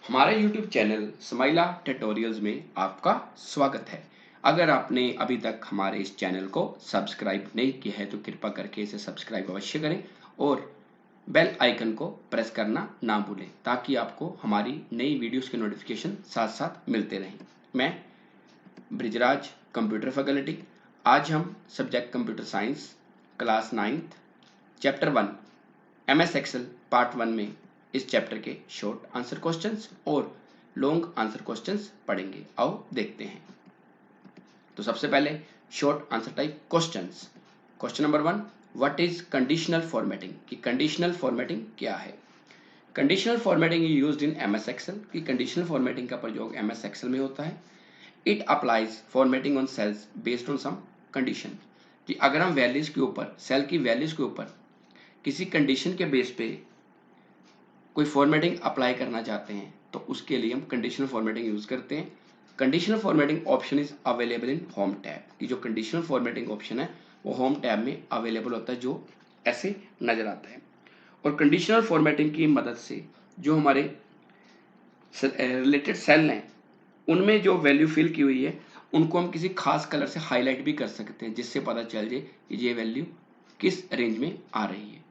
हमारे YouTube channel स्माइला tutorials में आपका स्वागत है। अगर आपने अभी तक हमारे इस चैनल को सब्सक्राइब नहीं किया है तो कृपया करके इसे सब्सक्राइब अवश्य करें और बेल आइकन को प्रेस करना ना भूलें ताकि आपको हमारी नई वीडियोस के नोटिफिकेशन साथ साथ मिलते रहें। मैं ब्रिजराज कंप्यूटर फैकल्टी। आज हम subject computer science class 9th chapter 1 MS Excel part 1 में इस चैप्टर के शॉर्ट आंसर क्वेश्चंस और लॉन्ग आंसर क्वेश्चंस पढ़ेंगे। आओ देखते हैं। तो सबसे पहले short answer type questions. Question number 1, what is conditional formatting? कि कंडीशनल फॉर्मेटिंग क्या है? Conditional formatting used in MS Excel. कि कंडीशनल फॉर्मेटिंग का प्रयोग MS एक्सेल में होता है। It applies formatting on sales based on some condition. कि अगर हम वैल्यूज के ऊपर, सेल की वैल्यूज के ऊपर किसी कंडीशन के बेस पे कोई फॉर्मेटिंग अप्लाई करना चाहते हैं तो उसके लिए हम कंडीशनल फॉर्मेटिंग यूज करते हैं। Conditional formatting option is available in home tab. की जो कंडीशनल फॉर्मेटिंग ऑप्शन है वो होम टैब में अवेलेबल होता है, जो ऐसे नजर आता है। और कंडीशनल फॉर्मेटिंग की मदद से जो हमारे रिलेटेड सेल हैं उनमें जो वैल्यू फिल की हुई है उनको हम किसी खास कलर से हाईलाइट भी कर सकते हैं, जिससे पता चल जाए कि ये वैल्यू किस रेंज में आ रही है।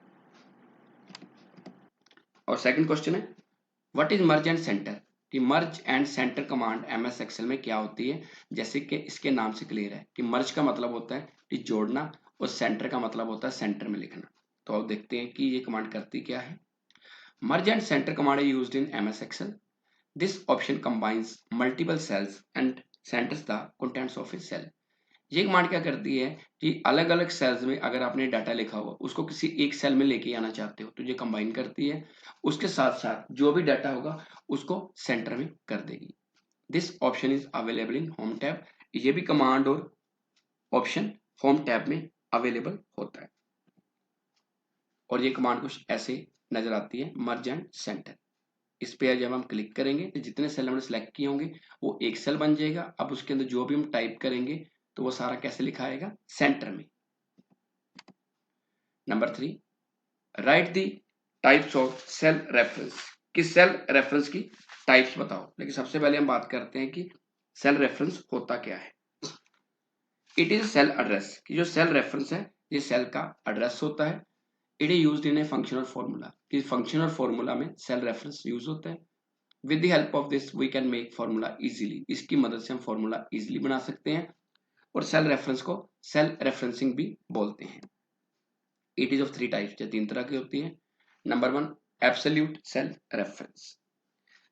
और सेकंड क्वेश्चन है, what is merge and center? कि merge and center command MS Excel में क्या होती है? जैसे कि इसके नाम से क्लियर है कि मर्ज का मतलब होता है कि जोड़ना और सेंटर का मतलब होता है सेंटर में लिखना। तो अब देखते हैं कि ये कमांड करती क्या है। मर्ज and center command is used in MS Excel. This option combines multiple cells and centers the contents of a cell. ये कमांड क्या करती है कि अलग अलग सेल्स में अगर आपने डाटा लिखा हुआ उसको किसी एक सेल में लेके आना चाहते हो तो ये कंबाइन करती है, उसके साथ साथ जो भी डाटा होगा उसको सेंटर में कर देगी। This option is available in home tab. ये भी कमांड और ऑप्शन होम टैब में अवेलेबल होता है। और ये कमांड कुछ ऐसे नजर आती है, मर्ज एंड सेंटर। इस पे जब हम क्लिक करेंगे तो जितने सेल हमने सेलेक्ट किए होंगे वो एक सेल बन जाएगा। अब उसके अंदर जो भी हम टाइप करेंगे तो वो सारा कैसे लिखा आएगा? सेंटर में। Number 3, write the types of cell reference. कि सेल रेफरेंस की टाइप्स बताओ। लेकिन सबसे पहले हम बात करते हैं कि सेल रेफरेंस होता क्या है। It is cell address. कि जो सेल रेफरेंस है ये सेल का एड्रेस होता है। It is used in a functional formula. कि फंक्शनल फॉर्मूला में सेल रेफरेंस यूज होता है। With the help of this we can make formula easily. इसकी मदद से हम फॉर्मूला इजीली बना सकते हैं। और सेल रेफरेंस को सेल रेफरेंसिंग भी बोलते हैं। It is of 3 types. जो 3 तरह की होती है। Number 1, absolute cell reference.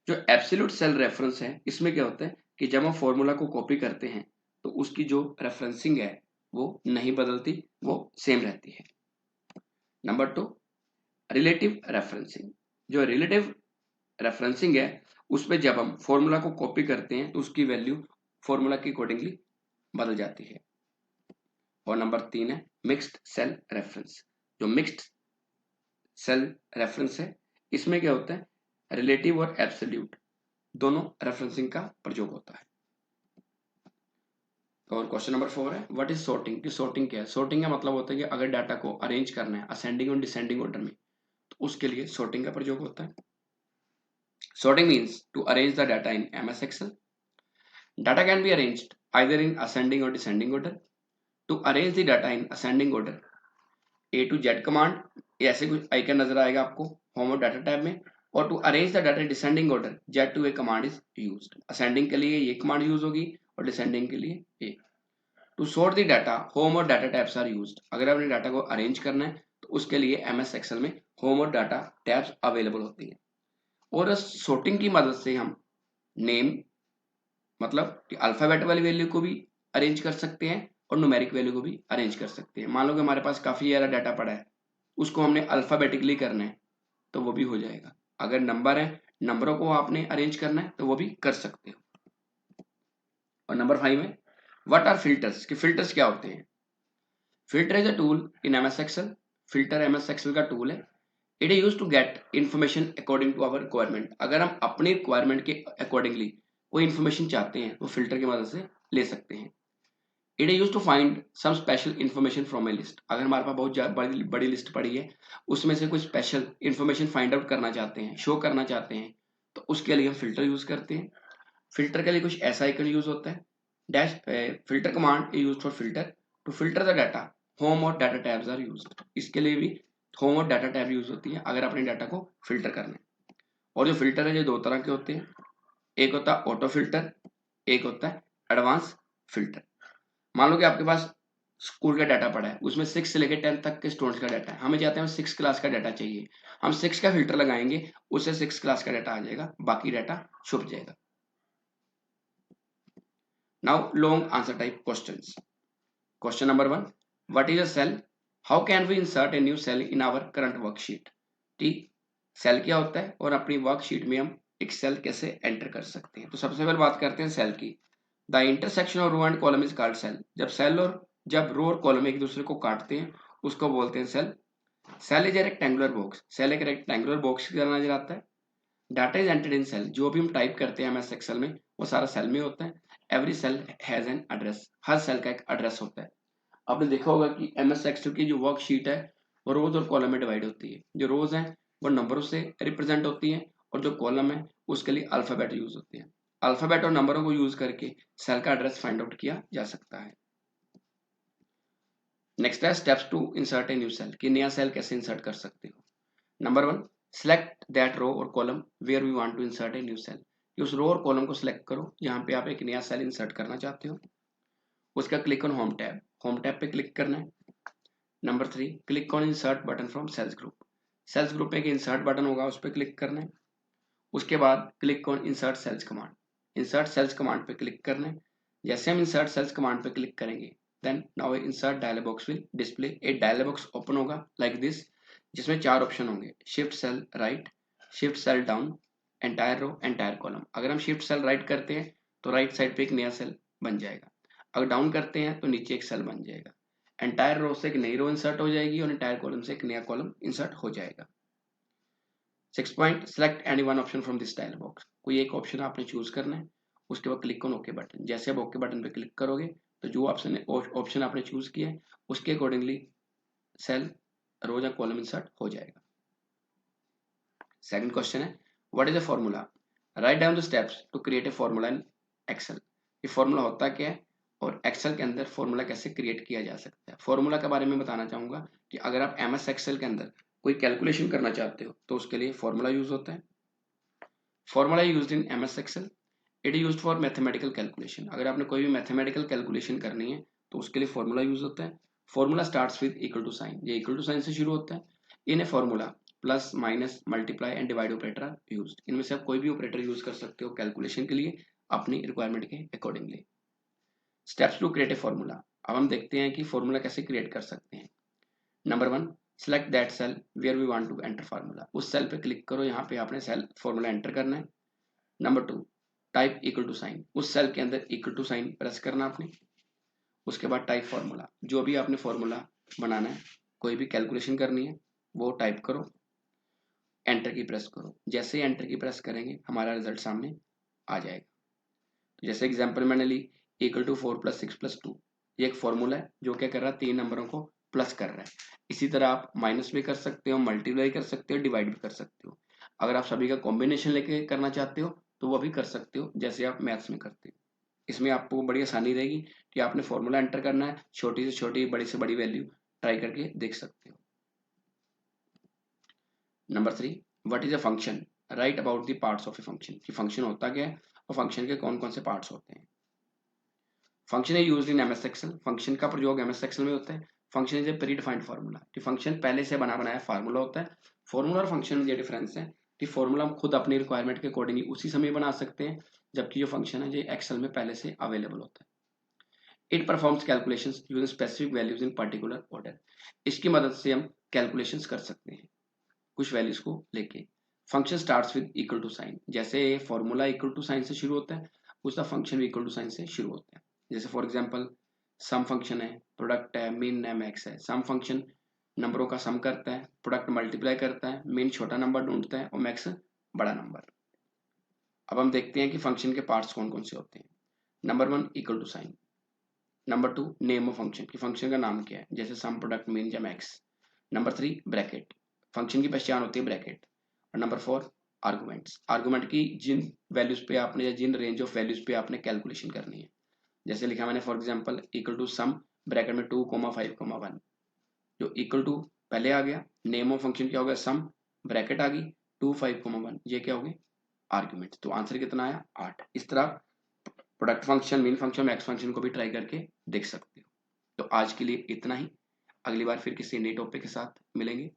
जो एब्सोल्यूट सेल रेफरेंस है इसमें क्या होता है कि जब हम फॉर्मूला को कॉपी करते हैं तो उसकी जो रेफरेंसिंग है वो नहीं बदलती, वो सेम रहती है। Number 2, relative referencing. जो रिलेटिव रेफरेंसिंग है उसमें जब हम फॉर्मूला को कॉपी करते हैं तो उसकी वैल्यू फॉर्मूला के अकॉर्डिंगली बदल जाती है। और नंबर 3 है मिक्स्ड सेल रेफरेंस। जो मिक्स्ड सेल रेफरेंस है इसमें क्या होता है, रिलेटिव और एब्सोल्यूट दोनों रेफरेंसिंग का प्रयोग होता है। और क्वेश्चन नंबर 4 है, व्हाट इज सॉर्टिंग? कि सॉर्टिंग क्या है? सॉर्टिंग का मतलब होता है कि अगर डाटा को अरेंज करना है असेंडिंग और डिसेंडिंग ऑर्डर में तो उसके लिए सॉर्टिंग का प्रयोग होता है। Sorting means to arrange the data in MS Excel. Data can be arranged either in ascending or descending order. To arrange the data in ascending order, A to Z command, ये ऐसे कुछ icon नजर आएगा आपको home और data tab में। और to arrange the data descending order, Z to A command is used. Ascending के लिए ये कमांड यूज होगी और डिसेंडिंग के लिए ये। To sort the data, home और डाटा टैब्स आर यूज्ड। अगर आपने डाटा को अरेंज करना है तो उसके लिए MS एक्सेल में होम और डाटा टैब्स अवेलेबल होती है। और सॉर्टिंग की मदद से हम नेम मतलब कि अल्फाबेट वाली वैल्यू को भी अरेंज कर सकते हैं और न्यूमेरिक वैल्यू को भी अरेंज कर सकते हैं। मान लो कि हमारे पास काफी सारा डाटा पड़ा है, उसको हमने अल्फाबेटिकली करना है तो वो भी हो जाएगा। अगर नंबर है, नंबरों को आपने अरेंज करना है तो वो भी कर सकते हो। और नंबर 5 है, व्हाट आर फिल्टर्स? कि फिल्टर्स क्या होते हैं? Filter is a tool in MS Excel. Filter MS Excel का टूल है। It is use to get information according to our requirement. अगर हम अपनी रिक्वायरमेंट के अकॉर्डिंगली कोई इन्फॉर्मेशन चाहते हैं तो फिल्टर की मदद से ले सकते हैं। It is use to find some special information from a list. अगर हमारे पास बहुत बड़ी बड़ी लिस्ट पड़ी है उसमें से कोई स्पेशल इन्फॉर्मेशन फाइंड आउट करना चाहते हैं, शो करना चाहते हैं तो उसके लिए हम फिल्टर यूज करते हैं। फिल्टर के लिए कुछ ऐसा आइकन यूज होता है, dash filter command use for filter to filter the data, home और डाटा टैब्स आर यूज्ड। इसके लिए भी होम और डाटा टैब यूज होती है अगर अपने डाटा को फिल्टर करना है। और जो फिल्टर है ये दो तरह के होते हैं, एक होता है ऑटो फिल्टर, एक होता है एडवांस फिल्टर। मान लो कि आपके पास स्कूल का डाटा पड़ा है, उसमें 6 से लेकर 10 तक के स्टूडेंट्स का डाटा है, हमें चाहते हैं 6 क्लास का डाटा चाहिए, हम 6 का फिल्टर लगाएंगे, उससे 6 क्लास का डाटा आ जाएगा, बाकी डाटा छुप जाएगा। Now long answer type questions. Question number 1, what is a cell, how can we insert a new cell in our current worksheet. ठीक, सेल क्या होता है और अपनी वर्कशीट में हम एक सेल कैसे एंटर कर सकते हैं। तो सबसे पहले बात करते हैं सेल की। The intersection of row and column is called cell. जब रो और कॉलम एक दूसरे को काटते हैं उसको बोलते हैं cell. Cell is a rectangular box, cell एक रेक्टेंगुलर बॉक्स की तरह नजर आता है। Data is entered in cell, जो भी हम टाइप करते हैं एमएस एक्सेल में वो सारा सेल में होता है। Every cell has an address, हर सेल का एक एड्रेस होता है। आपने देखा होगा कि एमएस एक्सेल की जो वर्कशीट है वो रोज और कॉलम में डिवाइड होती है। जो रोज हैं वो नंबरों से रिप्रेजेंट होती है और जो कॉलम है उसके लिए अल्फाबेट यूज होते हैं। अल्फाबेट और नंबरों को यूज करके सेल का एड्रेस फाइंड आउट किया जा सकता है। नेक्स्ट है steps to insert a new cell, कि नया सेल कैसे इंसर्ट कर सकते हो। नंबर 1, सेलेक्ट दैट रो और column where we want to insert a new cell. उस रो और कॉलम को सिलेक्ट करो जहां पे आप एक नया सेल इंसर्ट करना चाहते हो। उसका click on home tab, home tab पे क्लिक करना है। Number 3, click on insert button from cells group, cells group में एक इंसर्ट बटन होगा उस पर क्लिक करना है। उसके बाद click on insert cells command, insert cells command पे क्लिक करना है। जैसे हम इंसर्ट सेल्स कमांड पे क्लिक करेंगे then now insert dialog box will display, एक डायलॉग बॉक्स ओपन होगा लाइक दिस, जिसमें 4 ऑप्शन होंगे, shift cell right, shift cell down, entire row, entire column. अगर हम शिफ्ट सेल राइट करते हैं तो राइट साइड पे एक नया सेल बन जाएगा, अगर डाउन करते हैं तो नीचे एक सेल बन जाएगा। एंटायर रो से एक नई रो इंसर्ट हो जाएगी और एंटायर कॉलम से एक नया कॉलम इंसर्ट हो जाएगा। 6 point, select any one option from this dialog box, कोई एक ऑप्शन आपने चूज करना है। उसके बाद क्लिक ऑन ओके बटन, जैसे आप ओके बटन पे क्लिक करोगे तो जो ऑप्शन आपने चूज किया है उसके अकॉर्डिंगली सेल रो या कॉलम इंसर्ट हो जाएगा। सेकंड क्वेश्चन है, what is a formula, write down the steps to create a formula in Excel. ये फॉर्मूला होता क्या है और एक्सेल के अंदर फॉर्मूला कैसे क्रिएट किया जा सकता है। फॉर्मूला के बारे में बताना चाहूंगा कि अगर आप एमएस एक्सेल के अंदर कोई कैलकुलेशन करना चाहते हो तो उसके लिए फॉर्मूला यूज होता है। Formula used in MS Excel, it is used for mathematical calculation. अगर आपने कोई भी मैथमेटिकल कैलकुलेशन करनी है तो उसके लिए फॉर्मूला यूज होता है। Formula starts with equal to sign, ये इक्वल टू साइन से शुरू होता है। In a formula plus minus multiply and divide operator are used, इनमें से आप कोई भी ऑपरेटर यूज कर सकते हो कैलकुलेशन के लिए अपनी रिक्वायरमेंट के accordingly. Steps to create a formula, अब हम देखते हैं कि फॉर्मूला कैसे क्रिएट कर सकते हैं। Number 1, select that cell where we want to enter formula, उस सेल पे क्लिक करो यहाँ पे आपने सेल फॉर्मूला एंटर करना है। Number 2, type equal to sign, उस सेल के अंदर इक्वल टू साइन प्रेस करना आपने। उसके बाद टाइप फॉर्मूला, जो भी आपने फॉर्मूला बनाना है, कोई भी कैलकुलेशन करनी है वो टाइप करो, एंटर की प्रेस करो। जैसे ही एंटर की प्रेस करेंगे हमारा रिजल्ट सामने आ जाएगा। तो जैसे एग्जांपल मैंने ली, इक्वल टू 4 + 6 + 2, ये एक फॉर्मूला है जो क्या कर रहा है, 3 नंबरों को प्लस कर रहा है। इसी तरह आप माइनस भी कर सकते हो, मल्टीप्लाई कर सकते हो, डिवाइड भी कर सकते हो। अगर आप सभी का कॉम्बिनेशन लेके करना चाहते हो तो वो भी कर सकते हो जैसे आप मैथ्स में करते हो। इसमें आपको बड़ी आसानी रहेगी कि आपने फॉर्मूला एंटर करना है, छोटी से छोटी बड़ी से बड़ी वैल्यू ट्राई करके देख सकते हो। Number 3, what is a function, right about the parts of a function, कि फंक्शन होता क्या है और फंक्शन के कौन कौन से पार्ट्स होते हैं। फंक्शन है used in MS Excel, function का प्रयोग एमएस एक्सेल में होता है। Function is a predefined formula, कि फंक्शन पहले से बना बनाया फार्मूला होता है। फार्मूला और फंक्शन में ये डिफरेंस है कि फार्मूला हम खुद अपनी रिक्वायरमेंट के अकॉर्डिंगली उसी समय बना सकते हैं, जबकि जो फंक्शन है ये एक्सेल में पहले से अवेलेबल होता है। It performs calculations using specific values in particular order, इसकी मदद से हम कैलकुलेशंस कर सकते हैं कुछ वैल्यूज को लेके। Function starts with equal to sign, जैसे फॉर्मूला इक्वल टू साइन से शुरू होता है उसका फंक्शन भी इक्वल टू साइन से शुरू होता है। जैसे फॉर एग्जांपल सम फंक्शन है, प्रोडक्ट है, मीन है, मैक्स है। सम फंक्शन नंबरों का सम करता है, प्रोडक्ट मल्टीप्लाई करता है, मीन छोटा नंबर ढूंढता है और मैक्स बड़ा नंबर। अब हम देखते हैं कि फंक्शन के पार्ट्स कौन कौन से होते हैं। Number 1, equal to sign. Number 2, name of function, की फंक्शन का नाम क्या है, जैसे सम, प्रोडक्ट, मीन या मैक्स। नंबर 3, ब्रैकेट, फंक्शन की पहचान होती है ब्रैकेट। और नंबर 4, आर्गुमेंट्स, आर्गुमेंट की जिन वैल्यूज पे आपने या जिन रेंज ऑफ वैल्यूज पे आपने कैलकुलेशन करनी है, जैसे लिखा मैंने for example equal to sum bracket में 2,5,1 जो इक्वल टू पहले आ गया, नेम ऑफ फंक्शन क्या हो गया सम, ब्रैकेट आ गई 2,5,1 ये क्या हो गए आर्ग्यूमेंट। तो आंसर कितना आया 8। इस तरह product function, mean function, max function को भी ट्राई करके देख सकते हो। तो आज के लिए इतना ही, अगली बार फिर किसी नए टॉपिक के साथ मिलेंगे।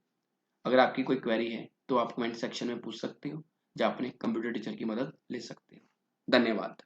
अगर आपकी कोई क्वेरी है तो आप कमेंट सेक्शन में पूछ सकते हो या अपने कंप्यूटर टीचर की मदद ले सकते हो। धन्यवाद।